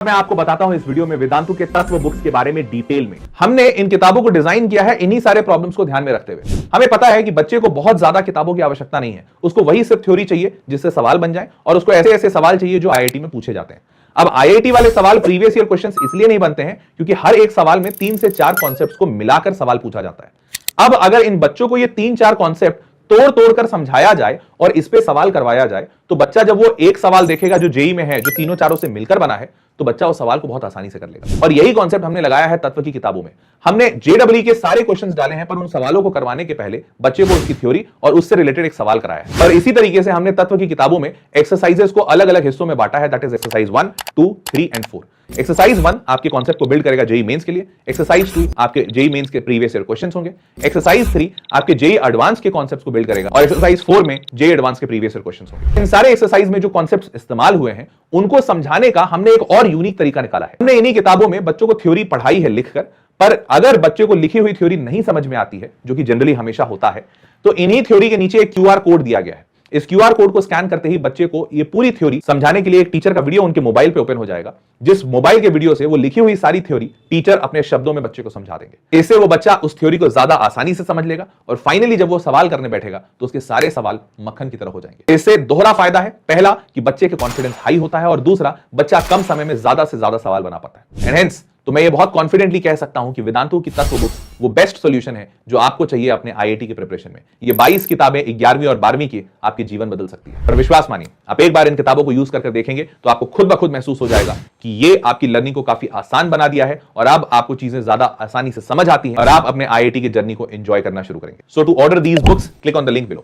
मैं आपको बताता हूं इस वीडियो में वेदांतु के तत्व बुक्स के बारे में डिटेल में। हमने इन किताबों को डिजाइन किया है इन्हीं सारे प्रॉब्लम्स को ध्यान में रखते हुए। हमें पता है कि बच्चे को बहुत ज्यादा किताबों की आवश्यकता नहीं है, उसको वही सिर्फ थ्योरी चाहिए जिससे सवाल बन जाए, और उसको ऐसे ऐसे सवाल चाहिए जो आईआईटी में पूछे जाते हैं। अब आईआईटी वाले सवाल प्रीवियस ईयर क्वेश्चंस इसलिए नहीं बनते हैं क्योंकि हर एक सवाल में 3 से 4 कॉन्सेप्ट्स को मिलाकर सवाल पूछा जाता है। अब अगर इन बच्चों को ये 3-4 कॉन्सेप्ट तोड़ तोड़ कर समझाया जाए और इस पे सवाल करवाया जाए तो बच्चा जब वो एक सवाल देखेगा जो जेई में है, जो तीनों चारों से मिलकर बना है, तो बच्चा उस सवाल को बहुत आसानी से कर लेगा। और यही कॉन्सेप्ट हमने लगाया है तत्व की किताबों में। हमने जेईई के सारे क्वेश्चंस डाले हैं, पर उन सवालों को करवाने के पहले बच्चे को उसकी थ्योरी और उससे रिलेटेड एक सवाल कराया है। और इसी तरीके से हमने तत्व की किताबों में एक्सरसाइजेस को अलग अलग हिस्सों में बांटा है, that is exercise 1, 2, 3 and 4। Exercise 1 आपके कॉन्सेप्ट को बिल्ड करेगा जेईई मेंस के लिए, एक्सरसाइज 2 आपके जेईई मेंस के प्रीवियस ईयर क्वेश्चंस होंगे, एक्सरसाइज 3 आपके जेईई एडवांस के कॉन्सेप्ट्स को बिल्ड करेगा, और एक्सरसाइज 4 में जेईई एडवांस के प्रीवियस ईयर क्वेश्चंस होंगे। इन सारे एक्सरसाइज में जो कॉन्सेप्ट्स इस्तेमाल हुए हैं उनको समझाने का हमने एक और यूनिक तरीका निकाला है। हमने इन्हीं किताबों में बच्चों को थ्योरी पढ़ाई है लिखकर, पर अगर बच्चे को लिखी हुई थ्योरी नहीं समझ में आती है, जो कि जनरली हमेशा होता है, तो इन्हीं थ्योरी के नीचे एक क्यूआर कोड दिया गया है। इस क्यूआर कोड को स्कैन करते ही बच्चे को ये पूरी थ्योरी समझाने के लिए एक टीचर का वीडियो उनके मोबाइल पे ओपन हो जाएगा, जिस मोबाइल के वीडियो से वो लिखी हुई सारी थ्योरी टीचर अपने शब्दों में बच्चे को समझा देंगे। इससे वो बच्चा उस थ्योरी को ज्यादा आसानी से समझ लेगा और फाइनली जब वो सवाल करने बैठेगा तो उसके सारे सवाल मक्खन की तरह हो जाएंगे। इससे दोहरा फायदा है, पहला कि बच्चे के कॉन्फिडेंस हाई होता है, और दूसरा बच्चा कम समय में ज्यादा से ज्यादा सवाल बना पाता है। एंड हेंस तो मैं ये बहुत कॉन्फिडेंटली कह सकता हूं कि वेदांतु की तत्व बुक वो बेस्ट सॉल्यूशन है जो आपको चाहिए अपने आईआईटी के प्रिपरेशन में। ये 22 किताबें 11वीं और 12वीं की आपके जीवन बदल सकती है। पर विश्वास मानिए, आप एक बार इन किताबों को यूज करके देखेंगे तो आपको खुद ब खुद महसूस हो जाएगा कि ये आपकी लर्निंग को काफी आसान बना दिया है, और अब आपको चीजें ज्यादा आसानी से समझ आती हैं और आप अपने आईआईटी की जर्नी को एंजॉय करना शुरू करेंगे। So to order these books, click on the link below.